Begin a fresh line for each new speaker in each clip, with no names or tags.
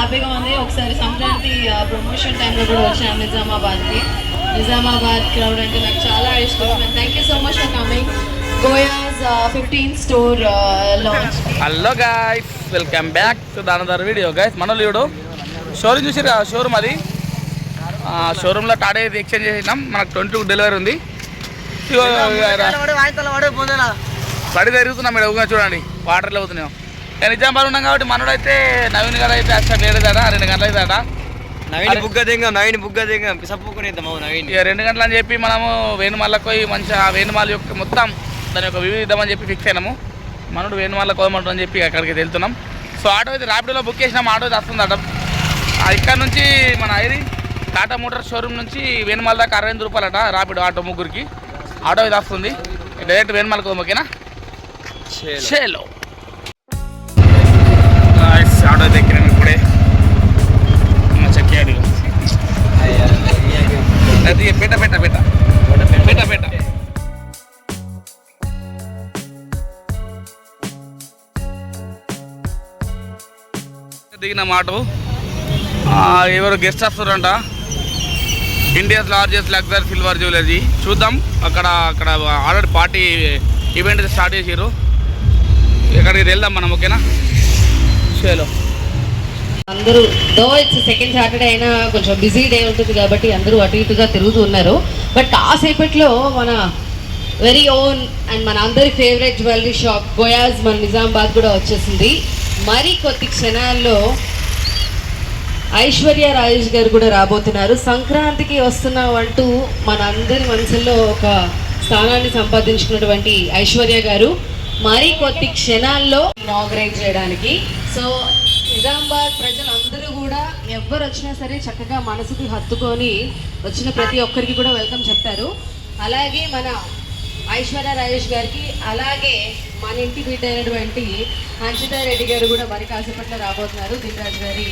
హ్యాపీగా ఉంది. ఒకసారి సంక్రాంతి ప్రమోషన్ టైంలో కూడా వచ్చాను నిజామాబాద్కి. నిజామాబాద్ క్రౌడ్ అంటే నాకు చాలా ఇష్టం. Thank you so much for coming. గోయాస్ 15 store launch.
Hello guys, welcome back to another video guys. మనోళ్ళు చూడు షోరూమ్ చూసారు, షోరూమ్ అది. షోరూంలో టాటా అయితే ఎక్స్చేంజ్ చేసినాం. మనకు 22 డెలివరీ ఉంది. పడి తిరుగుతున్నాం ఇక్కడ చూడండి, వాటర్లో అవుతున్నాం. నిజామాబాద్ ఉన్నాం కాబట్టి మనోడైతే నవీన్ గారు అయితే అసలు లేడదా 2 గంటలు అవుతాడ.
నవీన్ బుగ్గ దింగం పిసప్పుకునేద్దాం. నవీన్
ఇక 2 గంటలు అని చెప్పి మనము వేణుమాలకు పోయి మంచిగా వేణుమాల యొక్క మొత్తం దాని యొక్క వివిధ ఇద్దామని చెప్పి ఫిక్స్ అయినాము. మనోడు వేణుమాలకు పోమంటాం అని చెప్పి అక్కడికి వెళ్తున్నాం. సో ఆటో అయితే ర్యాపిడోలో బుక్ చేసినాం. ఆటో అయితే వస్తుంది అట. ఇక్కడ నుంచి మన ఇది టాటా మోటార్ షోరూమ్ నుంచి వేణుమాల దాకా 65 రూపాయలు అట ర్యాపిడో ఆటో ముగ్గురికి. ఆటో అయితే వస్తుంది డైరెక్ట్ వేణుమాలకు పోదాం. ఓకేనా? షేలో ఆటో అయితే ఎక్కినాను ఇప్పుడే. చెక్కాడు పెట్ట పెట్ట పెట్ట పెట్ట పెట్ట దిగిన మాట. ఎవరు గెస్ట్ వస్తారంట. India's largest luxury silver jewellery చూద్దాం. అక్కడ ఆల్రెడీ పార్టీ ఈవెంట్ స్టార్ట్ చేసారు. ఇక్కడికి వెళ్దాం మనం. ఓకేనా? షేలో
అందరూ దో ఇట్స్ సెకండ్ సాటర్డే అయినా కొంచెం బిజీ డే ఉంటుంది కాబట్టి అందరూ అటు ఇటుగా తిరుగుతూ ఉన్నారు. బట్ కాసేపట్లో మన వెరీ ఓన్ అండ్ మన అందరి ఫేవరెట్ జ్యువెలరీ షాప్ గోయాస్ మన నిజామాబాద్ కూడా వచ్చేసింది. మరి కొద్ది క్షణాల్లో ఐశ్వర్య రాజేష్ గారు కూడా రాబోతున్నారు. సంక్రాంతికి వస్తున్నాం అంటూ మన అందరి మనసుల్లో ఒక స్థానాన్ని సంపాదించుకున్నటువంటి ఐశ్వర్య గారు మరి కొద్ది క్షణాల్లో ఇనాగరేట్ చేయడానికి. సో నిజామాబాద్ ప్రజలందరూ కూడా ఎవరు వచ్చినా సరే చక్కగా మనసుకి హత్తుకొని వచ్చిన ప్రతి ఒక్కరికి కూడా వెల్కమ్ చెప్తారు. అలాగే మన ఐశ్వర్య రాజేష్ గారికి, అలాగే మన ఇంటి బిడ్డ అయినటువంటి హన్షితా రెడ్డి గారు కూడా మరి కాసేపట్లో రాబోతున్నారు, దిల్రాజ్ గారి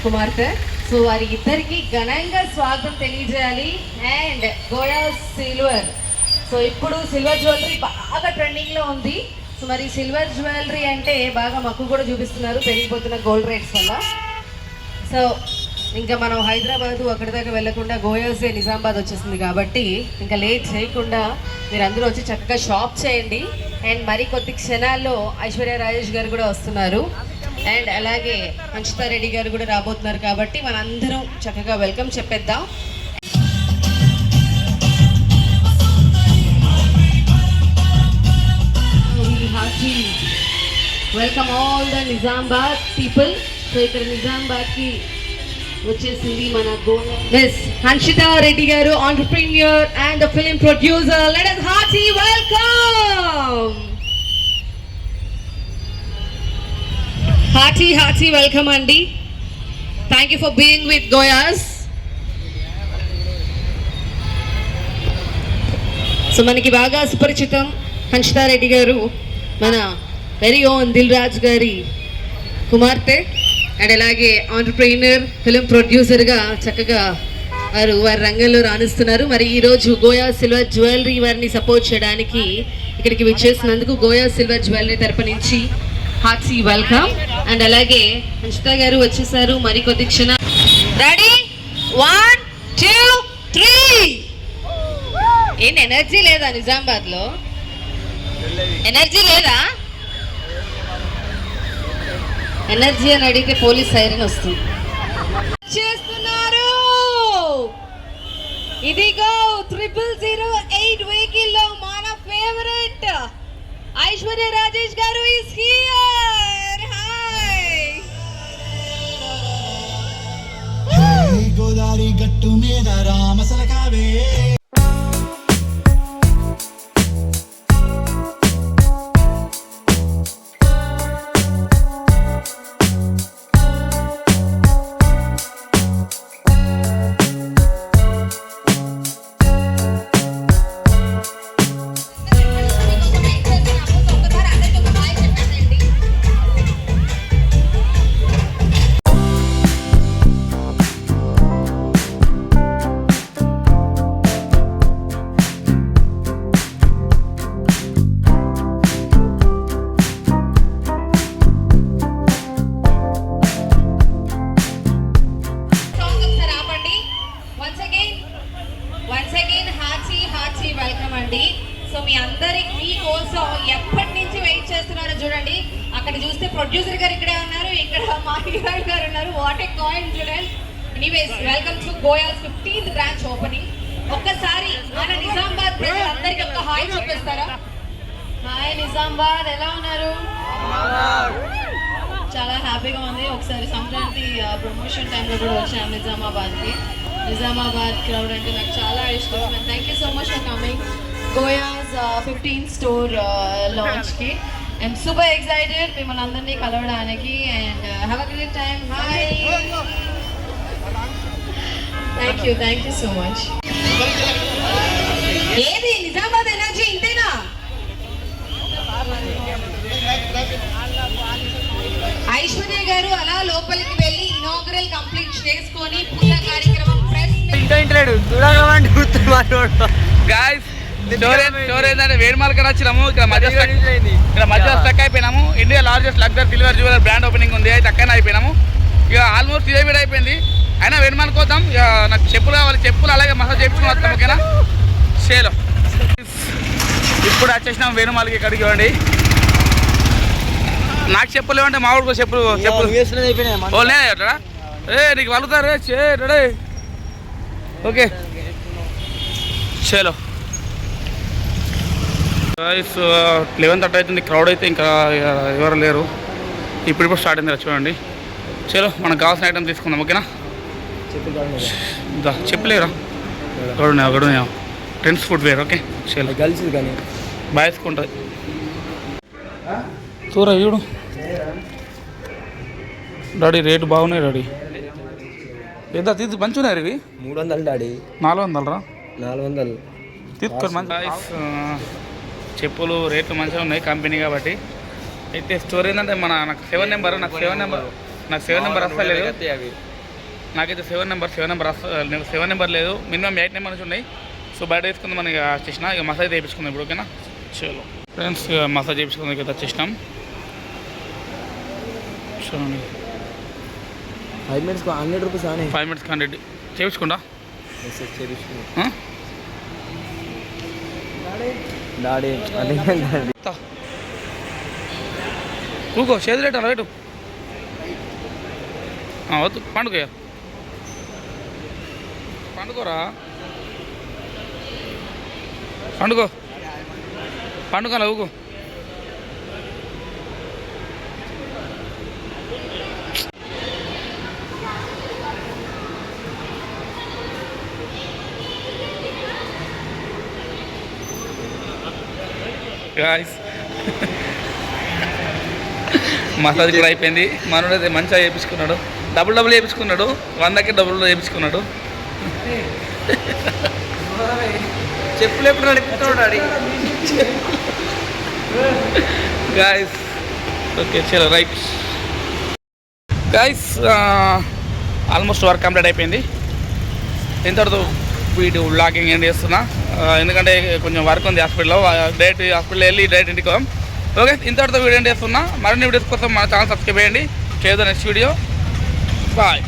కుమార్తె. సో వారి ఇద్దరికి ఘనంగా స్వాగతం తెలియజేయాలి. అండ్ గోయా సిల్వర్, సో ఇప్పుడు సిల్వర్ జ్యువెలరీ బాగా ట్రెండింగ్లో ఉంది. సో మరి సిల్వర్ జ్యువెలరీ అంటే బాగా మక్కువ కూడా చూపిస్తున్నారు పెరిగిపోతున్న గోల్డ్ రేట్స్ వల్ల. సో ఇంకా మనం హైదరాబాదు అక్కడి దాకా వెళ్లకుండా గోయాసే నిజామాబాద్ వచ్చేసింది కాబట్టి ఇంకా లేట్ చేయకుండా మీరు అందరూ వచ్చి చక్కగా షాప్ చేయండి. అండ్ మరి కొద్ది క్షణాల్లో ఐశ్వర్య రాజేష్ గారు కూడా వస్తున్నారు. అండ్ అలాగే హన్షితా రెడ్డి గారు కూడా రాబోతున్నారు కాబట్టి మనందరం చక్కగా వెల్కమ్ చెప్పేద్దాం. Welcome all the Nizamabad people. So ఇక్కడ నిజామాబాద్కి వచ్చేసింది మన మిస్ హన్షితా రెడ్డి గారు, entrepreneur and the film producer. Let us hearty welcome. Hearty welcome అండి. Thank you for being with Goyas. So మనకి బాగా సుపరిచితం హన్షితా రెడ్డి గారు మన వెరీ ఓన్ దిల్రాజ్ గారి కుమార్తె. అండ్ అలాగే ఆంటర్‌ప్రెన్యూర్ ఫిల్మ్ ప్రొడ్యూసర్గా చక్కగా వారి రంగంలో రాణిస్తున్నారు. మరి ఈరోజు గోయా సిల్వర్ జ్యువెలరీ వారిని సపోర్ట్ చేయడానికి ఇక్కడికి విచ్చేసినందుకు గోయా సిల్వర్ జ్యువెలరీ తరపు నుంచి హార్టీ వెల్కమ్. అండ్ అలాగే హన్షితా గారు వచ్చేసారు మరి కొద్ది క్షణ. రెడీ 1 2 3. ఏం ఎనర్జీ లేదా నిజామాబాద్లో? ఎనర్జీ లేదా? ఎనర్జీ అని అడిగితే పోలీస్ సైరన్ వస్తుంది. చేస్తున్నారు ఇదిగో 0008 వెహికల్ లో మన ఫేవరెట్ ఐశ్వర్య రాజేష్ గారు ఇస్ హియర్. హాయ్
గోదావరి గట్టు మీద రామసలకావే.
అండి. సో మీ అందరికి మీకోసం ఎప్పటి నుంచి వెయిట్ చేస్తున్నారో చూడండి. అక్కడ చూస్తే ప్రొడ్యూసర్ గారు ఇక్కడే ఉన్నారు, ఇక్కడ మా హీరోయిన్ గారు ఉన్నారు. What a coincidence. Anyways welcome to Goyaz 15th branch opening. ఒక్కసారి మన నిజామాబాద్ ప్రజలందరికీ ఒక హాయ్ చూపిస్తారా? హాయ్ నిజామాబాద్, ఎలా ఉన్నారు? చాలా హ్యాపీగా ఉంది. ఒకసారి సంక్రాంతి ప్రమోషన్ టైంలో కూడా వచ్చాను నిజామాబాద్కి. నిజామాబాద్ క్రౌడ్ అంటే నాకు చాలా ఇష్టం. And thank you so much for coming Goyaz 15th store లాంచ్కి. అండ్ సూపర్ ఎక్సైటెడ్ మిమ్మల్ని అందరినీ కలవడానికి. And have a great time. Hi, thank you so much. ఏది నిజామాబాద్ ఎనర్జీ ఇంతేనా? ఐశ్వర్య గారు అలా లోపలికి వెళ్ళి ఇనాగరల్ కంప్లీట్ చేసుకొని పూజ కార్యక్రమం
గాయ్స్ స్టోర్ ఏంటంటే వేణుమాలకి వచ్చినాము. ఇక్కడ మధ్య స్టక్ అయిపోయినాము. India largest luxury silver jeweller brand opening ఉంది, అయితే అక్కడనే అయిపోయినాము. ఇక ఆల్మోస్ట్ ఇదే వీడియో అయిపోయింది. అయినా వేణుమాలకి పోతాం. ఇక నాకు చెప్పులు కావాలి, చెప్పులు అలాగే మసాజ్ చేయించుకుని వస్తాం. ఓకేనా? షేలో ఇప్పుడు వచ్చేసినాం వేణుమాలకి. ఇక్కడికి ఇవ్వండి. నాకు చెప్పులు ఏమంటే మా ఊరికి చెప్పులు ఓలేడా? నీకు వలుతారే రెడీ. ఓకే చలో. 11:30 అవుతుంది. క్రౌడ్ అయితే ఇంకా ఎవరు లేరు. ఇప్పుడు స్టార్ట్ అయింది చూడండి. చలో మనకు కావాల్సిన ఐటమ్ తీసుకుందాం. ఓకేనా? చెప్పలేరా? గడున్నాయా ట్రెండ్స్ ఫుడ్ వేర్. ఓకే చలో.
గర్ల్స్ కానీ
బాయ్స్కి ఉంటుంది. చూరా చూడు డాడీ, రేటు బాగున్నాయి డాడీ. ఎంత తీసి మంచిగా ఇవి
300 డాడీ.
400 రా?
400
తీసుకొని మంచి చెప్పులు రేట్లు మంచిగా ఉన్నాయి కంపెనీ కాబట్టి. అయితే స్టోర్ ఏంటంటే నాకు 7 నెంబర్ వస్తలేదు. నాకైతే 7 నెంబర్ లేదు. మినిమం 8 నెంబర్ నుంచి ఉన్నాయి. సో బయట వేసుకుందాం మనం. ఇక వచ్చేసిన ఇక మసాజ్ చేయించుకుందాం ఇప్పుడు. ఓకేనా? చలో ఫ్రెండ్స్, మసాజ్ చేయించుకుందాం. ఇక వచ్చేసినాం చూడండి.
5 minutes 100 రూపీస్.
5 minutes 100 చేయించుకుంటా
డాడీ.
కూకో చేతి రేటు రేటు వద్దు. పండుకోరా, పండుకోరా ఊకో. మసాజ్ కూడా అయిపోయింది. మనోడు అయితే మంచిగా చేయించుకున్నాడు. డబుల్ చేయించుకున్నాడు. 100కి డబుల్ చేయించుకున్నాడు.
చెప్పులు ఎప్పుడు నడిపిస్తున్నాడు డాడీ.
గాయస్ ఓకే చలో right. Guys almost work complete అయిపోయింది. ఇంతటితో వీడియో వ్లాగింగ్ ఏం చేస్తున్నా, ఎందుకంటే కొంచెం వర్క్ ఉంది హాస్పిటల్లో. డైరెక్ట్ హాస్పిటల్ వెళ్ళి డైరెక్ట్ ఇంటికి పోదాం. ఓకే, ఇంతటితో వీడియో ఏం చేస్తున్నా. మరిన్ని వీడియోస్ కోసం మన ఛానల్ సబ్స్క్రైబ్ చేయండి. చేద్దాం నెక్స్ట్ వీడియో. బాయ్.